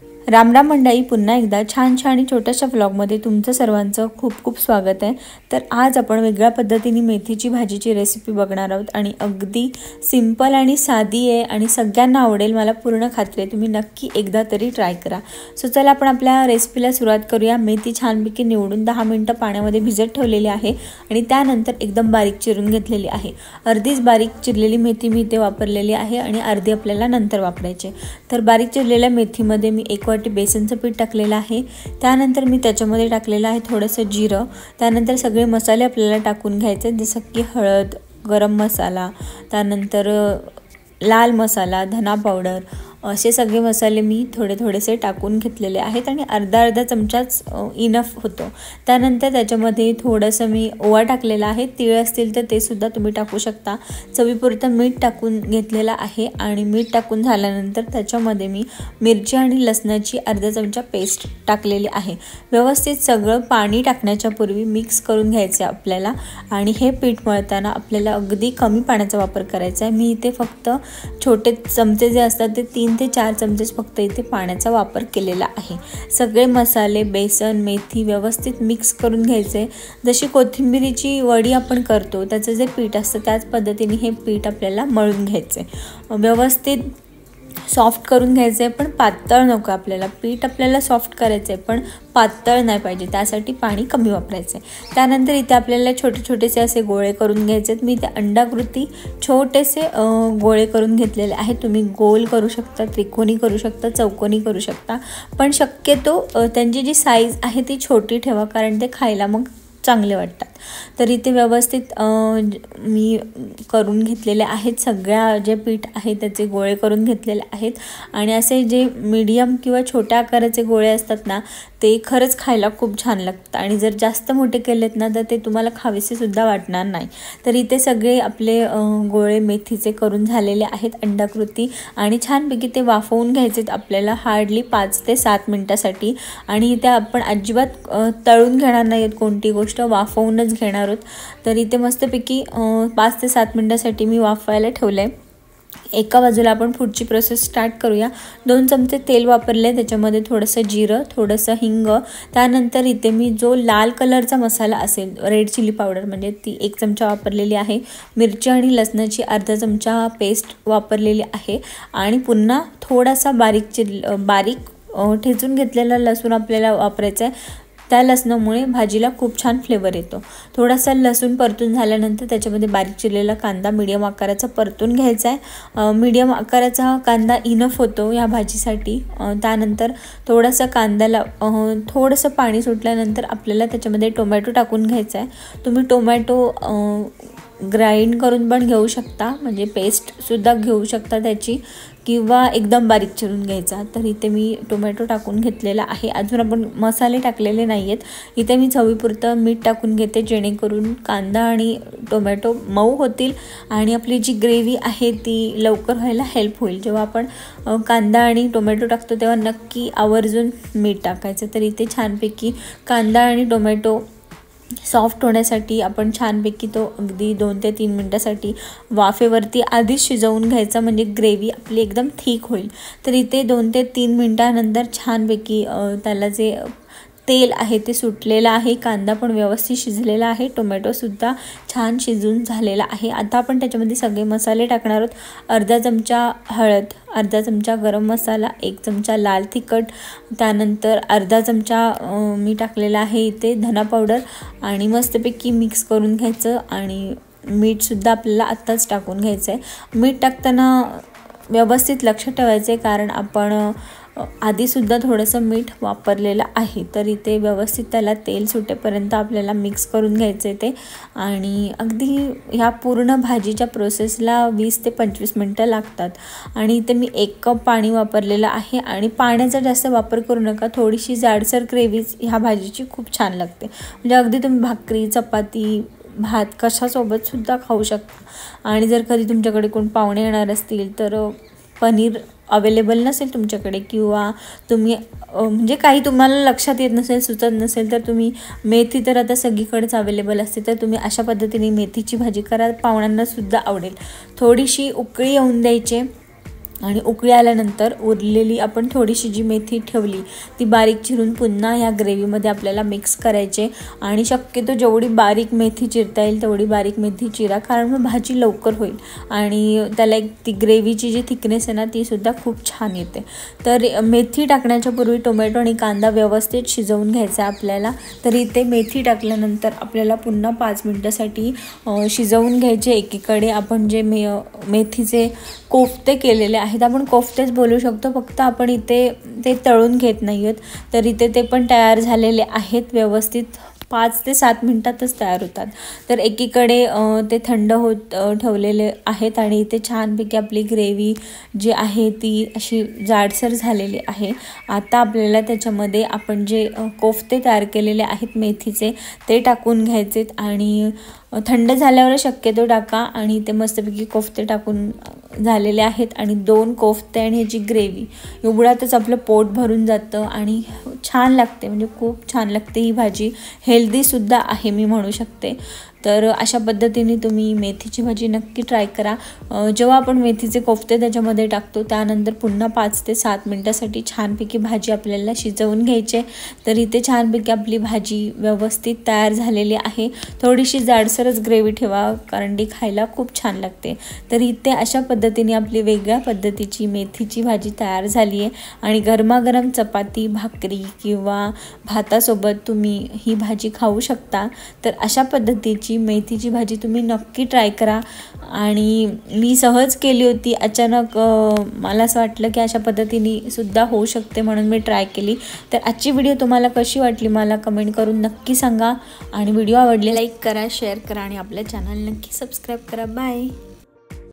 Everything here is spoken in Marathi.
राम राम मंडळी, पुन्हा एकदा छानशा आणि छोट्याशा व्लॉगमध्ये तुमचं सर्वांचं खूप खूप स्वागत आहे। तर आज आपण वेगळ्या पद्धतीने मेथीची भाजीची रेसिपी बघणार आहोत आणि अगदी सिंपल आणि साधी आहे आणि सगळ्यांना आवडेल, मला पूर्ण खात्री आहे। तुम्ही नक्की एकदा तरी ट्राय करा। सो चला आपण आपल्या रेसिपीला सुरुवात करूया। मेथी छानपैकी निवडून 10 मिनिटं पाण्यामध्ये भिजत ठेवलेली आहे आणि त्यानंतर एकदम बारीक चिरून घेतलेली आहे। अर्धीच बारीक चिरलेली मेथी मी इथे वापरलेली आहे आणि अर्धी आपल्याला नंतर वापरायची। तर बारीक चिरलेल्या मेथीमध्ये मी 1 वाटी बेसनचं पीठ टाकलेलं आहे। त्यानंतर मी त्याच्यामध्ये टाकलेलं आहे थोडंसं जिरं। त्यानंतर सगळे मसाले आपल्याला टाकून घ्यायचे, जसं की हळद, गरम मसाला, त्यानंतर लाल मसाला, धना पावडर, असे सगळे मसाले मी थोडेसे टाकून घेतलेले आहेत आणि अर्धा चमचाच इनफ होतो। त्यानंतर त्याच्यामध्ये थोडंसं मी ओवा टाकलेला आहे, तीळ असतील तर ते सुद्धा तुम्ही टाकू शकता। चवीपुरतं मीठ टाकून घेतलेलं आहे आणि मीठ टाकून झाल्यानंतर त्याच्यामध्ये मी मिरची आणि लसणाची अर्धा चमचा पेस्ट टाकलेली आहे। व्यवस्थित सगळं पाणी टाकण्याच्या पूर्वी मिक्स करून घ्यायचं आपल्याला आणि हे पीठ मळताना आपल्याला अगदी कमी पाण्याचा वापर करायचा आहे। मी इथे फक्त छोटे चमचे जे असतात ते 3 ते 4 चमचेच फक्त इथे पाण्याचा वापर केलेला आहे। सगळे मसाले, बेसन, मेथी व्यवस्थित मिक्स करून घ्यायचे। जशी कोथिंबीरीची वडी आपण करतो त्याचं जे पीठ असतं त्याच पद्धतीने हे पीठ आपल्याला मळून घ्यायचे। व्यवस्थित सॉफ्ट करून घ्यायचे, पण पातळ नको आपल्याला। पीठ आपल्याला सॉफ्ट करायचे पण पातळ नाही पाहिजे, त्यासाठी पाणी कमी वापरायचे। त्यानंतर इथे आपल्याला छोटेसे असे गोळे करून घ्यायचे। मी इथे अंडाकृती छोटेसे गोळे करून घेतलेले आहेत। तुम्ही गोल करू शकता, त्रिकोणी करू शकता, चौकोनी करू शकता, पण शक्यतो त्यांची जी साईज आहे ती छोटी ठेवा, कारण ते खायला मग चांगले वाटतात। तर इथे व्यवस्थित मी करून घेतलेले आहेत। सगळ्या जे पीठ आहे त्याचे गोळे करून घेतलेले आहेत आणि असे जे मीडियम किंवा छोट्या आकाराचे गोळे असतात ना, ते खरंच खायला खूप छान लागतात आणि जर जास्त मोठे केलेत ना तर ते तुम्हाला खावेसे सुद्धा वाटणार नाही। तर इथे सगळे आपले गोळे मेथीचे करून झालेले आहेत अंडाकृती आणि छानपैकी ते वाफवून घ्यायचे आपल्याला हार्डली 5 ते 7 मिनिटासाठी। आणि इथे आपण अजिबात तळून घेणार नाहीत, कोणती गोष्ट वाफवूनच घेणार आहोत। तर इथे मस्तपैकी 5 ते 7 मिनिटासाठी मी वाफवायला ठेवलं आहे। एका बाजूला आपण पुढची प्रोसेस स्टार्ट करूया। 2 चमचे तेल वापरले, त्याच्यामध्ये थोडंसं जिरं, थोडंसं हिंग, त्यानंतर इथे मी जो लाल कलरचा मसाला असेल, रेड चिली पावडर म्हणजे ती 1 चमचा वापरलेली आहे। मिरची आणि लसणाची अर्धा चमचा पेस्ट वापरलेली आहे आणि पुन्हा थोडासा बारीक ठेचून घेतलेला लसूण आपल्याला वापरायचा आहे। त्या लसणामुळे भाजीला खूप छान फ्लेवर येतो। थोडासा लसूण परतून झाल्यानंतर त्याच्यामध्ये बारीक चिरलेला कांदा मीडियम आकाराचा परतून घ्यायचा आहे। मीडियम आकाराचा कांदा इनफ होतो या भाजीसाठी। त्यानंतर थोडासा कांद्याला थोडंसं पाणी सुटल्यानंतर आपल्याला त्याच्यामध्ये टोमॅटो टाकून घ्यायचा आहे। तुम्ही टोमॅटो ग्राइंड करून पण घेऊ शकता, म्हणजे पेस्टसुद्धा घेऊ शकता त्याची, किंवा एकदम बारीक चिरून घ्यायचा। तर इथे मी टोमॅटो टाकून घेतलेला आहे। अजून आपण मसाले टाकलेले नाही आहेत। इथे मी चवीपुरतं मीठ टाकून घेते, जेणेकरून कांदा आणि टोमॅटो मऊ होतील आणि आपली जी ग्रेव्ही आहे ती लवकर व्हायला हेल्प होईल। जेव्हा आपण कांदा आणि टोमॅटो टाकतो तेव्हा नक्की आवर्जून मीठ टाकायचं। तर इथे छानपैकी कांदा आणि टोमॅटो सॉफ्ट होण्यासाठी आपण छानपैकी तो अगदी 2 ते 3 मिनिटासाठी वाफेवरती आधीच शिजवून घ्यायचा, म्हणजे ग्रेव्ही आपली एकदम थिक होईल। तर इथे 2 ते 3 मिनिटानंतर छानपैकी त्याला जे तेल आहे ते सुटलेलं आहे, कांदा पण व्यवस्थित शिजलेला आहे, टोमॅटोसुद्धा छान शिजून झालेला आहे। आता आपण त्याच्यामध्ये सगळे मसाले टाकणार आहोत। अर्धा चमचा हळद, अर्धा चमचा गरम मसाला, 1 चमचा लाल तिखट, त्यानंतर अर्धा चमचा मी टाकलेला आहे इथे धना पावडर आणि मस्तपैकी मिक्स करून घ्यायचं। आणि मीठसुद्धा आपल्याला आत्ताच टाकून घ्यायचं आहे। मीठ टाकताना व्यवस्थित लक्ष ठेवायचे, कारण आपण आधीसुद्धा थोडंसं मीठ वापरलेलं आहे। तर इथे व्यवस्थित त्याला तेल सुटेपर्यंत आपल्याला मिक्स करून घ्यायचं ते आणि अगदी ह्या पूर्ण भाजीच्या प्रोसेसला 20 ते 25 मिनटं लागतात। आणि इथे मी 1 कप पाणी वापरलेलं आहे आणि पाण्याचा जास्त वापर करू नका, थोडीशी जाडसर ग्रेव्ही ह्या भाजीची खूप छान लागते। म्हणजे अगदी तुम्ही भाकरी, चपाती, भात कशासोबतसुद्धा खाऊ शकता। आणि जर कधी तुमच्याकडे कोण पाहुणे येणार असतील तर पनीर अवेलेबल नसेल तुमच्याकडे, किंवा तुम्ही म्हणजे काही तुम्हाला लक्षात येत नसेल, सुचत नसेल, तर तुम्ही मेथी तर आता सगळीकडेच अवेलेबल असते, तर तुम्ही अशा पद्धतीने मेथीची भाजी करा, पाहुण्यांना सुद्धा आवडेल। थोडीशी उकळी येऊन द्यायची आणि उकळी आल्यानंतर उरलेली आपण थोडीशी जी मेथी ठेवली ती बारीक चिरून पुन्हा या ग्रेव्हीमध्ये आपल्याला मिक्स करायचे आणि शक्यतो जेवढी बारीक मेथी चिरता येईल तेवढी बारीक मेथी चिरा, कारण मग भाजी लवकर होईल आणि त्याला एक ती ग्रेव्हीची जी थिकनेस आहे ना ती सुद्धा खूप छान येते। तर मेथी टाकण्याच्या पूर्वी टोमॅटो आणि कांदा व्यवस्थित शिजवून घ्यायचा आपल्याला। तर इथे मेथी टाकल्यानंतर आपल्याला पुन्हा 5 मिनिटांसाठी शिजवून घ्यायचे। एकीकडे आपण जे मेथीचे कोफ्ते केलेले आहेत, आपण कोफ्तेच बोलू शकतो, फक्त आपण इथे ते तळून घेत नाही आहोत। तर इथे ते पण तयार झालेले आहेत, व्यवस्थित 5 ते 7 मिनिटातच तयार होतात। तर एकीकडे ते थंड होत ठेवलेले आहेत आणि इथे छानपैकी आपली ग्रेव्ही जी आहे ती अशी जाडसर झालेली आहे। आता आपल्याला त्याच्यामध्ये आपण जे कोफ्ते तयार केलेले आहेत मेथीचे ते टाकून घ्यायचेत आणि थंड झाल्यावर शक्यतो टाका आणि ते मस्तपैकी कोफ्ते टाकून झालेले आहेत आणि 2 कोफ्ते आणि ह्याची ग्रेव्ही एवढ्यातच आपलं पोट भरून जातं आणि छान लागते, म्हणजे खूप छान लागते ही भाजी। हेल्दीसुद्धा आहे मी म्हणू शकते। तर अशा पद्धतीने तुम्ही मेथीची भाजी नक्की ट्राय करा। जेव्हा आपण मेथीचे कोफ्ते त्याच्यामध्ये टाकतो त्यानंतर पुन्हा 5 ते 7 मिनिटांसाठी छानपैकी भाजी आपल्याला शिजवून घ्यायचे। तर इथे छानपैकी आपली भाजी व्यवस्थित तयार झालेली आहे। थोडीशी जाडसरच ग्रेव्ही ठेवा कारण ती खायला खूप छान लागते। तर इथे अशा पद्धतीने आपली वेगळ्या पद्धतीची मेथीची भाजी तयार झाली आहे आणि गरमागरम चपाती, भाकरी किंवा भातासोबत तुम्ही ही भाजी खाऊ शकता। तर अशा पद्धतीची मेथीची भाजी तुम्ही नक्की ट्राय करा। आणि मी सहज केली होती, अचानक मला असं वाटलं की अशा पद्धतीने सुद्धा होऊ शकते म्हणून मी ट्राय केली। तर आजची व्हिडिओ तुम्हाला कशी वाटली मला कमेंट करून नक्की सांगा आणि व्हिडिओ आवडले लाईक करा, शेअर करा आणि आपल्या चॅनल नक्की सबस्क्राईब करा। बाय।